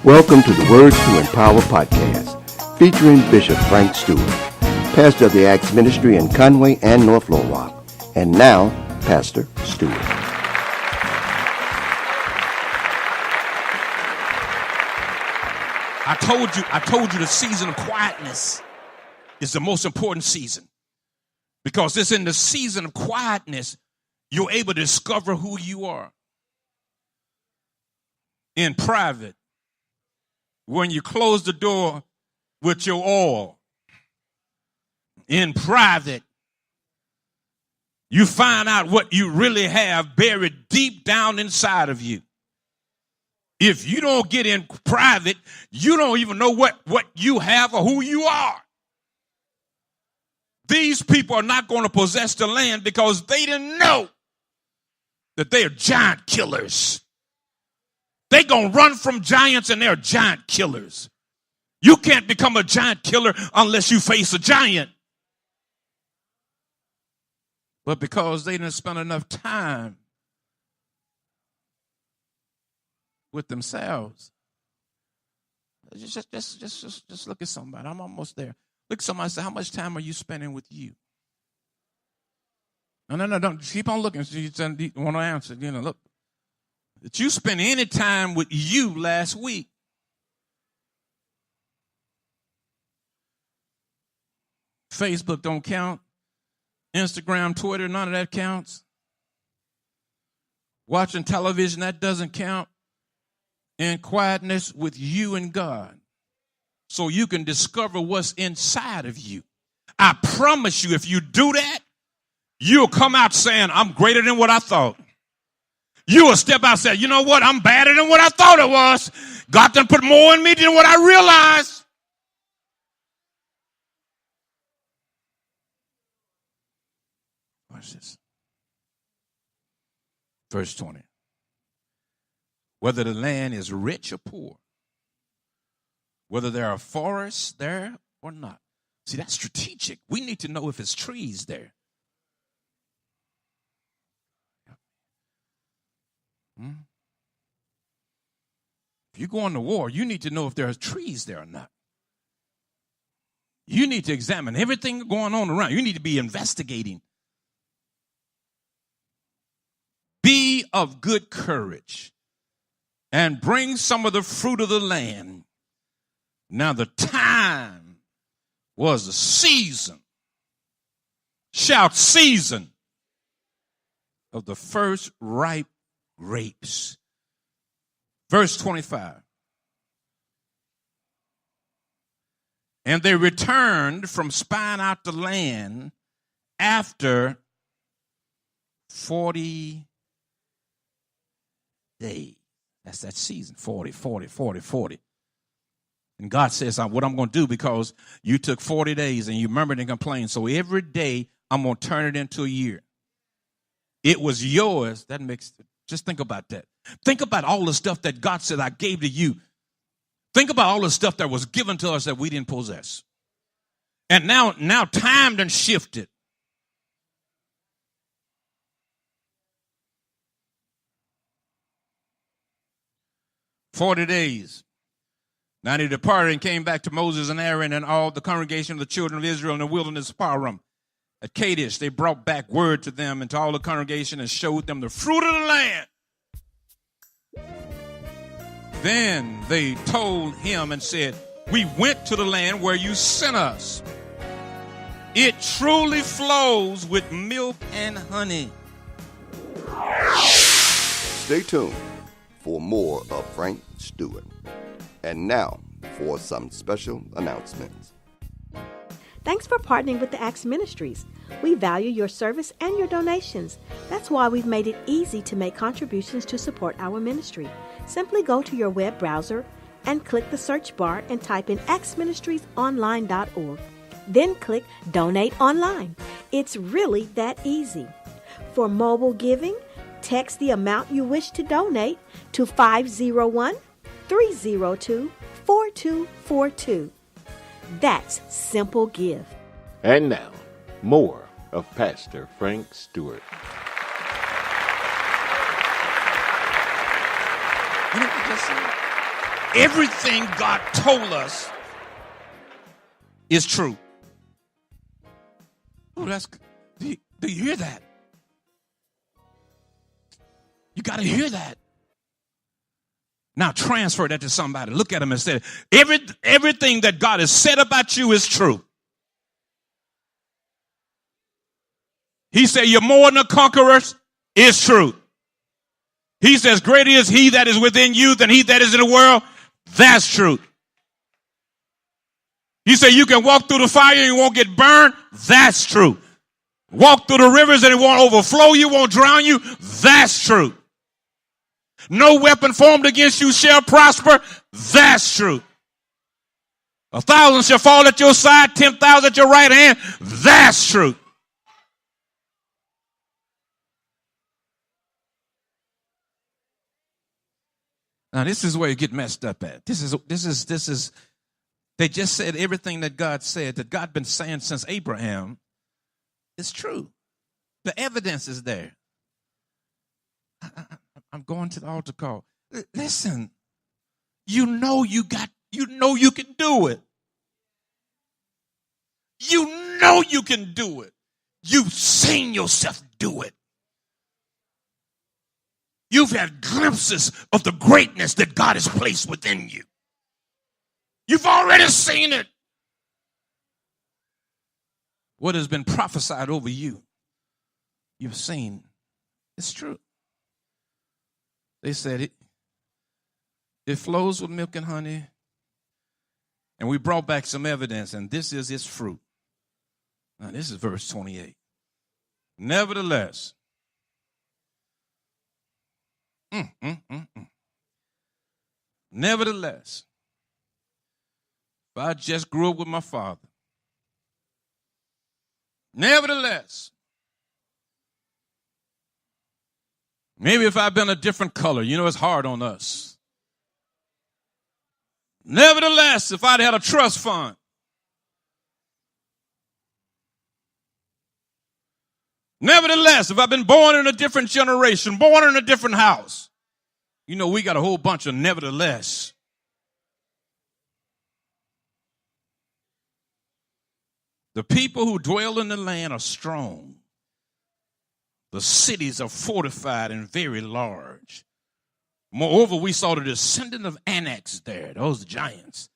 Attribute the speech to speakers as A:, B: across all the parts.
A: Welcome to the Words to Empower podcast, featuring Bishop Frank Stewart, pastor of the Acts Ministry in Conway and North Little Rock. And now, Pastor Stewart.
B: I told you the season of quietness is the most important season, because it's in the season of quietness you're able to discover who you are. In private, when you close the door with your oil, in private, you find out what you really have buried deep down inside of you. If you don't get in private, you don't even know what you have or who you are. These people are not going to possess the land because they didn't know that they are giant killers. They're going to run from giants, and they're giant killers. You can't become a giant killer unless you face a giant. But because they didn't spend enough time with themselves, just look at somebody. I'm almost there. Look at somebody and say, how much time are you spending with you? No, don't keep on looking. You want to answer. Look. Did you spend any time with you last week? Facebook don't count. Instagram, Twitter, none of that counts. Watching television, that doesn't count. In quietness with you and God, so you can discover what's inside of you. I promise you, if you do that, you'll come out saying, I'm greater than what I thought. You will step out and say, you know what? I'm better than what I thought it was. God done put more in me than what I realized. Watch this. Verse 20. Whether the land is rich or poor, whether there are forests there or not. See, that's strategic. We need to know if it's trees there. If you go on to war, you need to know if there are trees there or not. You need to examine everything going on around. You need to be investigating. Be of good courage and bring some of the fruit of the land. Now the time was the season. Shout season of the first ripe grapes. Verse 25. And they returned from spying out the land after 40 days. That's that season, 40. And God says, what I'm going to do, because you took 40 days and you murmured and complained, so every day I'm going to turn it into a year. It was yours. Just think about that. Think about all the stuff that God said I gave to you. Think about all the stuff that was given to us that we didn't possess. And now time done shifted. "40 days. Now they departed and came back to Moses and Aaron and all the congregation of the children of Israel in the wilderness of Paran. At Kadesh, they brought back word to them and to all the congregation and showed them the fruit of the land. Then they told him and said, we went to the land where you sent us. It truly flows with milk and honey."
A: Stay tuned for more of Frank Stewart. And now for some special announcements.
C: Thanks for partnering with the Acts Ministries. We value your service and your donations. That's why we've made it easy to make contributions to support our ministry. Simply go to your web browser and click the search bar and type in actsministriesonline.org. Then click Donate Online. It's really that easy. For mobile giving, text the amount you wish to donate to 501-302-4242. That's Simple Give.
D: And now, more of Pastor Frank Stewart.
B: You know what I just said? everything God told us is true. Oh, do you hear that? You got to hear that. Now transfer that to somebody. Look at them and say, everything that God has said about you is true. He said, you're more than a conqueror. It's true. He says, greater is he that is within you than he that is in the world. That's true. He said, you can walk through the fire and you won't get burned. That's true. Walk through the rivers and it won't overflow you, won't drown you. That's true. No weapon formed against you shall prosper. That's true. 1,000 shall fall at your side, 10,000 at your right hand. That's true. Now, this is where you get messed up at. This is, they just said everything that God said, that God been saying since Abraham, is true. The evidence is there. I'm going to the altar call. Listen, you know you can do it. You know you can do it. You've seen yourself do it. You've had glimpses of the greatness that God has placed within you. You've already seen it. What has been prophesied over you, you've seen. It's true. They said it flows with milk and honey. And we brought back some evidence, and this is its fruit. Now, this is verse 28. Nevertheless, nevertheless, if I just grew up with my father, nevertheless, maybe if I'd been a different color, it's hard on us. Nevertheless, if I'd had a trust fund, nevertheless, if I've been born in a different generation, born in a different house, we got a whole bunch of nevertheless. The people who dwell in the land are strong. The cities are fortified and very large. Moreover, we saw the descendant of Anak there, those giants.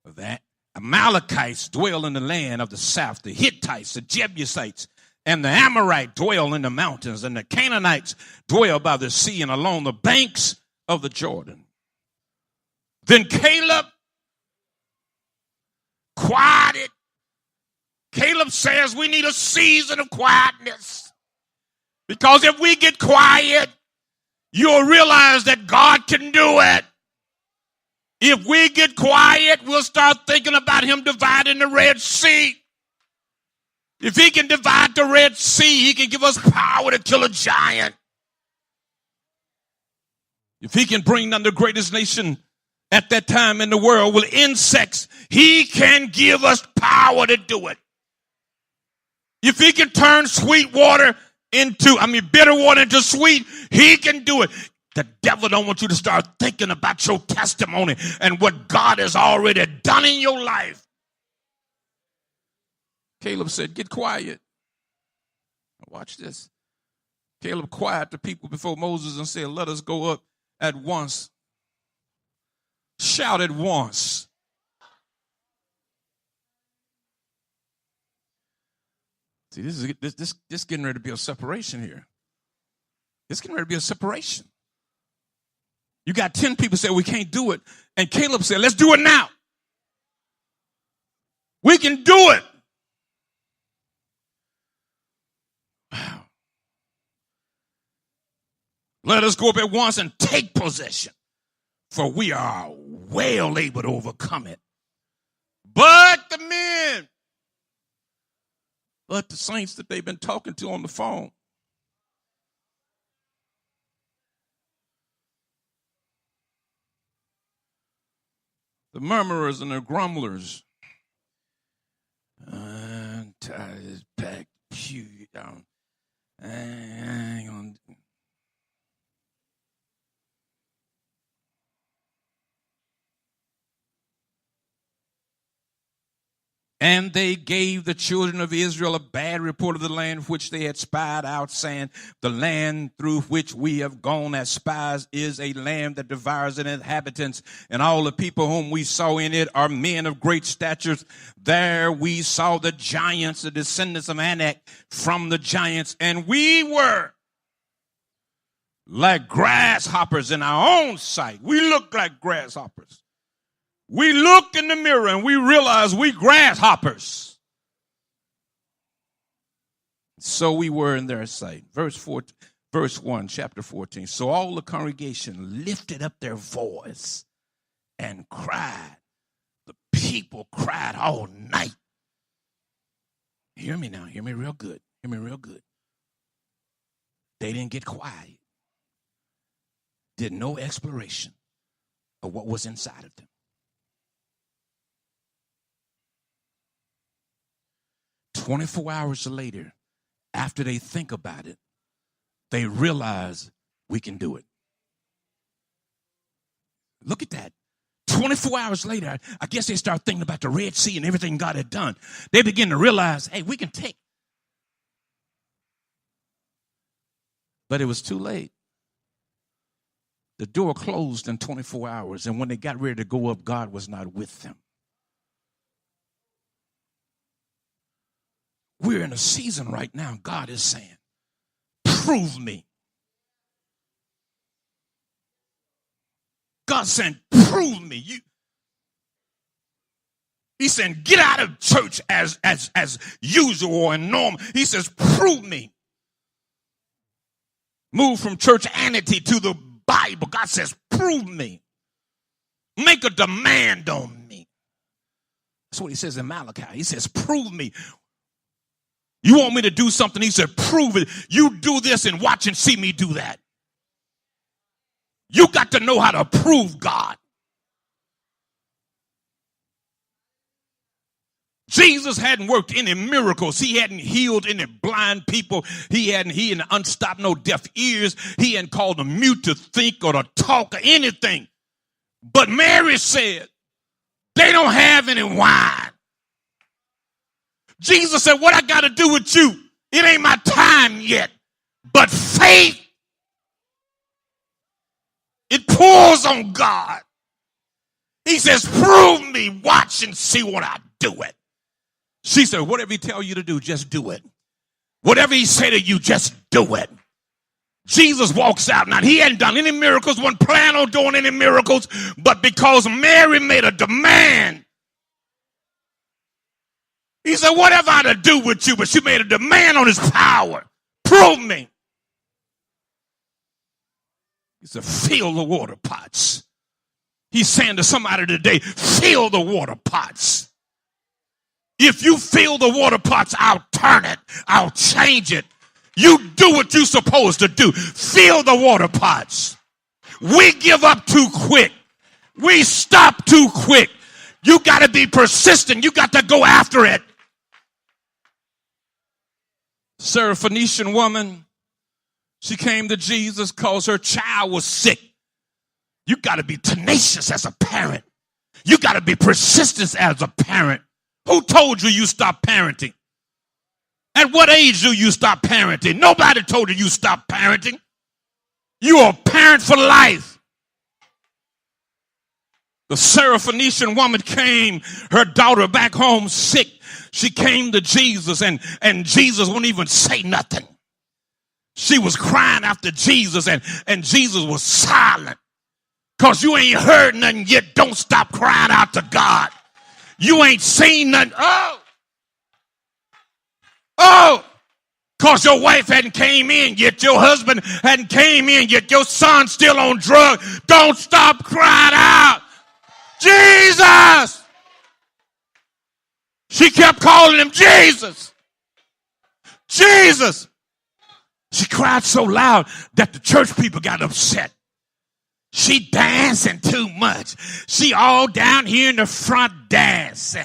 B: The Amalekites dwell in the land of the south. The Hittites, the Jebusites, and the Amorites dwell in the mountains. And the Canaanites dwell by the sea and along the banks of the Jordan. Then Caleb quieted. Caleb says we need a season of quietness. Because if we get quiet, you'll realize that God can do it. If we get quiet, we'll start thinking about him dividing the Red Sea. If he can divide the Red Sea, he can give us power to kill a giant. If he can bring down the greatest nation at that time in the world with insects, he can give us power to do it. If he can turn sweet water bitter water into sweet, he can do it. The devil don't want you to start thinking about your testimony and what God has already done in your life. Caleb said, get quiet. Watch this. Caleb quieted the people before Moses and said, let us go up at once. Shout at once. See, this getting ready to be a separation here. It's getting ready to be a separation. You got 10 people say we can't do it. And Caleb said, let's do it now. We can do it. Wow. Let us go up at once and take possession, for we are well able to overcome it. But the saints that they've been talking to on the phone, the murmurers and the grumblers, packed pew down. And they gave the children of Israel a bad report of the land which they had spied out, saying, the land through which we have gone as spies is a land that devours its inhabitants, and all the people whom we saw in it are men of great statures. There we saw the giants, the descendants of Anak from the giants, and we were like grasshoppers in our own sight. We looked like grasshoppers. We look in the mirror and we realize we grasshoppers. So we were in their sight. Verse 1, chapter 14. So all the congregation lifted up their voice and cried. The people cried all night. Hear me now. Hear me real good. Hear me real good. They didn't get quiet. Did no exploration of what was inside of them. 24 hours later, after they think about it, they realize we can do it. Look at that. 24 hours later, I guess they start thinking about the Red Sea and everything God had done. They begin to realize, hey, we can take. But it was too late. The door closed in 24 hours, and when they got ready to go up, God was not with them. We're in a season right now, God is saying, prove me. God's saying, prove me. He's saying, get out of church as usual and normal. He says, prove me. Move from churchianity to the Bible. God says, prove me. Make a demand on me. That's what he says in Malachi. He says, prove me. You want me to do something? He said, prove it. You do this and watch and see me do that. You got to know how to prove God. Jesus hadn't worked any miracles. He hadn't healed any blind people. He hadn't unstopped no deaf ears. He hadn't called the mute to think or to talk or anything. But Mary said, they don't have any wine. Jesus said, what I got to do with you? It ain't my time yet. But faith, it pulls on God. He says, prove me, watch and see what I do it. She said, whatever he tell you to do, just do it. Whatever he say to you, just do it. Jesus walks out. Now, he hadn't done any miracles, wasn't planning on doing any miracles, but because Mary made a demand, he said, what have I to do with you? But she made a demand on his power. Prove me. He said, fill the water pots. He's saying to somebody today, fill the water pots. If you fill the water pots, I'll turn it. I'll change it. You do what you're supposed to do. Fill the water pots. We give up too quick. We stop too quick. You got to be persistent. You got to go after it. Syrophoenician woman, she came to Jesus because her child was sick. You got to be tenacious as a parent. You got to be persistent as a parent. Who told you stop parenting? At what age do you stop parenting? Nobody told you stop parenting. You're a parent for life. The Syrophoenician woman came, her daughter back home sick. She came to Jesus and Jesus wouldn't even say nothing. She was crying after Jesus and Jesus was silent. Because you ain't heard nothing yet. Don't stop crying out to God. You ain't seen nothing. Because your wife hadn't came in yet. Your husband hadn't came in yet. Your son's still on drugs. Don't stop crying out. Jesus. She kept calling him Jesus. Jesus. She cried so loud that the church people got upset. She dancing too much. She all down here in the front dancing.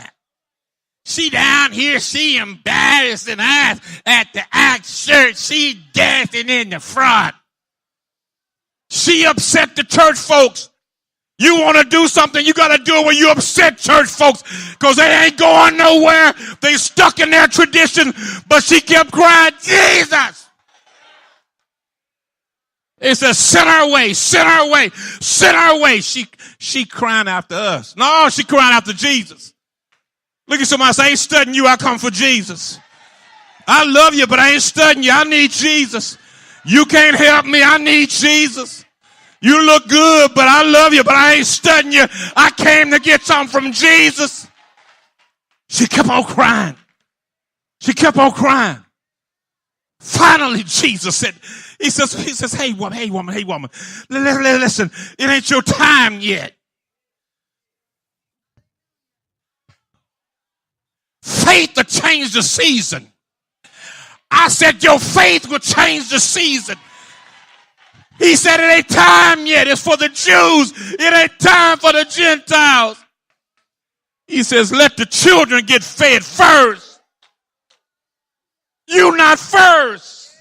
B: She down here, she embarrassing us at the Acts church. She dancing in the front. She upset the church folks. You want to do something, you got to do it when you upset church folks, because they ain't going nowhere. They stuck in their tradition, but she kept crying, Jesus. It says, send her away, send her away, send her away. She crying after us. No, she crying after Jesus. Look at somebody and say, I ain't studying you, I come for Jesus. I love you, but I ain't studying you. I need Jesus. You can't help me. I need Jesus. You look good, but I love you, but I ain't studying you. I came to get something from Jesus. She kept on crying. She kept on crying. Finally, Jesus said, he says, hey woman, listen, it ain't your time yet. Faith will change the season. I said your faith will change the season. He said it ain't time yet. It's for the Jews. It ain't time for the Gentiles. He says, let the children get fed first. You not first.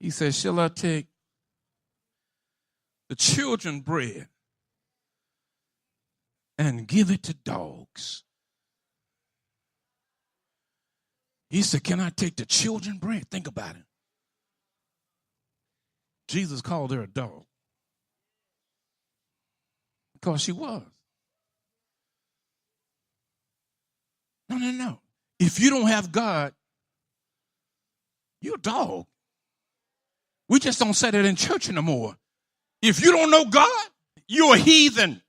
B: He says, shall I take the children bread and give it to dogs? He said, can I take the children bread? Think about it. Jesus called her a dog. Because she was. No. If you don't have God, you're a dog. We just don't say that in church anymore. If you don't know God, you're a heathen.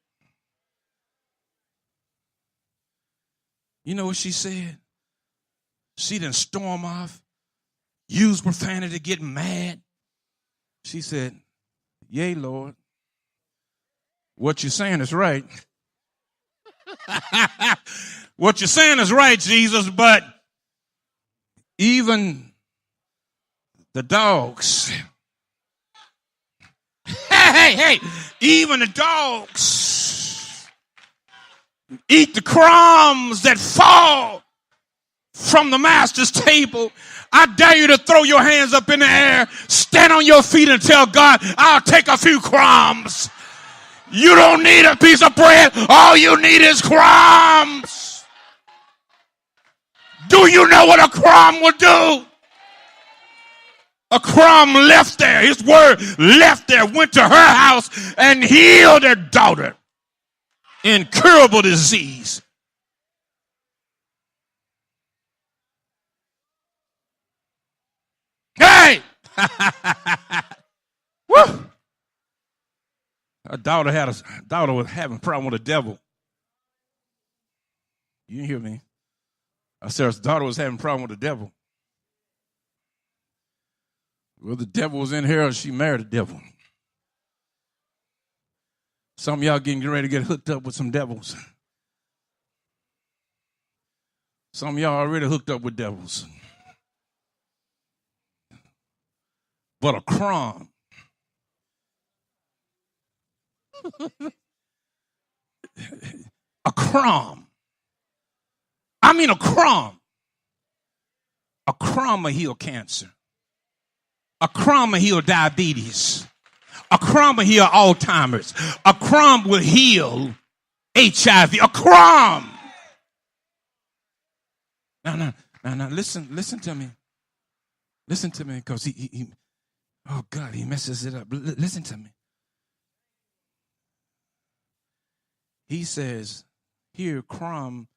B: You know what she said? She didn't storm off, use profanity to get mad. She said, yea, Lord. What you're saying is right. What you're saying is right, Jesus, but even the dogs, hey, even the dogs eat the crumbs that fall from the master's table. I dare you to throw your hands up in the air, stand on your feet and tell God, I'll take a few crumbs. You don't need a piece of bread. All you need is crumbs. Do you know what a crumb will do? A crumb left there. His word left there, went to her house and healed her daughter. Incurable disease. Hey! Woo! Her daughter was having a problem with the devil. You didn't hear me. I said her daughter was having a problem with the devil. Well, the devil was in her, she married the devil. Some of y'all getting ready to get hooked up with some devils. Some of y'all already hooked up with devils. But a crumb. A crumb. I mean a crumb. A crumb will heal cancer. A crumb will heal diabetes. A crumb will heal Alzheimer's. A crumb will heal HIV. A crumb. No. Listen to me. Listen to me, because he oh God, he messes it up. Listen to me. He says, here, crumb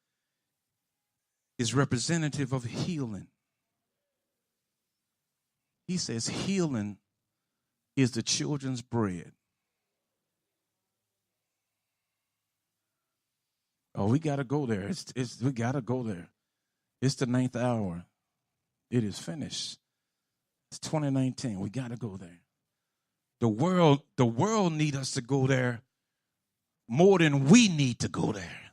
B: is representative of healing. He says healing is the children's bread. Oh, we got to go there. We got to go there. It's the 9th hour. It is finished. It's 2019. We got to go there. The world needs us to go there more than we need to go there.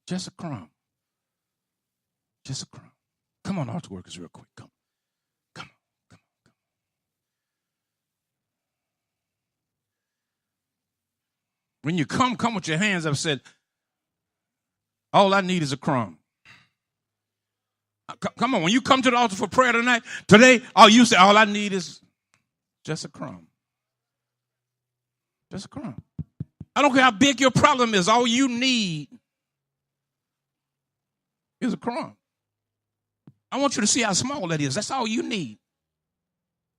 B: Just a crumb. Just a crumb. Come on, altar workers, real quick. Come on. When you come with your hands up. Said, all I need is a crumb. Come on, when you come to the altar for prayer tonight, today, you say, all I need is just a crumb. Just a crumb. I don't care how big your problem is. All you need is a crumb. I want you to see how small that is. That's all you need.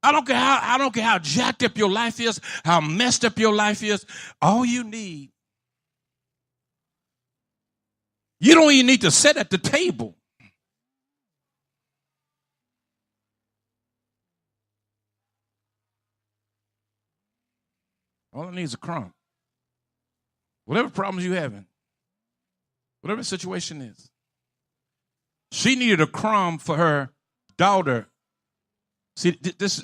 B: I don't care how jacked up your life is, how messed up your life is. All you need. You don't even need to sit at the table. All I need is a crumb. Whatever problems you're having, whatever the situation is. She needed a crumb for her daughter. See, this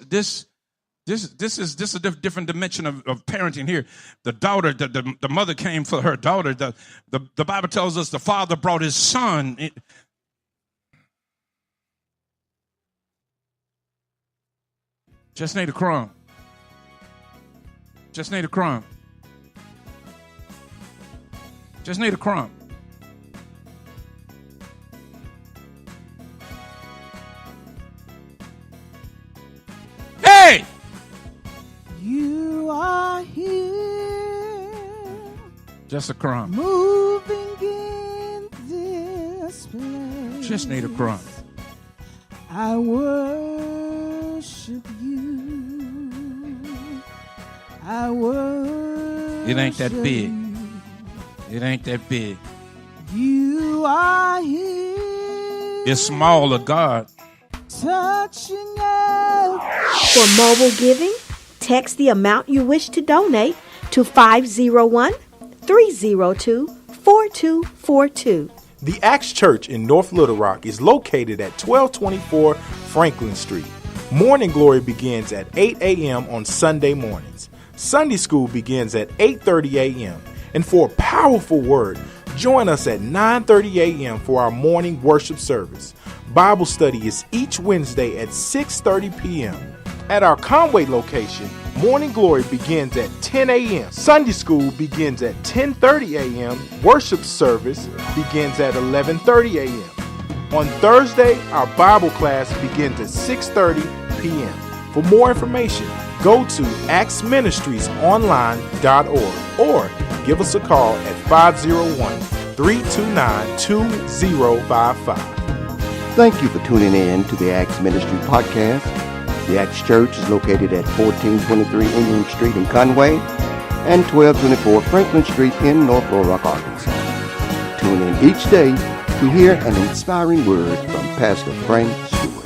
B: is a different dimension of parenting here. The daughter, the mother came for her daughter. The Bible tells us the father brought his son. Just need a crumb. Just need a crumb. Just need a crumb. Hey!
E: You are here.
B: Just a crumb.
E: Moving in this place.
B: Just need a crumb.
E: I worship you. I worship
B: It ain't that big.
E: you.
B: It ain't that big.
E: You are here.
B: It's small of God.
E: Touching us.
C: For mobile giving, text the amount you wish to donate to 501-302-4242.
F: The Acts Church in North Little Rock is located at 1224 Franklin Street. Morning Glory begins at 8 a.m. on Sunday mornings. Sunday school begins at 8:30 a.m. And for a powerful word, join us at 9:30 a.m. for our morning worship service. Bible study is each Wednesday at 6:30 p.m. At our Conway location, Morning Glory begins at 10 a.m. Sunday school begins at 10:30 a.m. Worship service begins at 11:30 a.m. On Thursday, our Bible class begins at 6:30 p.m. For more information, go to actsministriesonline.org or give us a call at 501-329-2055.
A: Thank you for tuning in to the Acts Ministry Podcast. The Acts Church is located at 1423 Indian Street in Conway and 1224 Franklin Street in North Little Rock, Arkansas. Tune in each day to hear an inspiring word from Pastor Frank Stewart.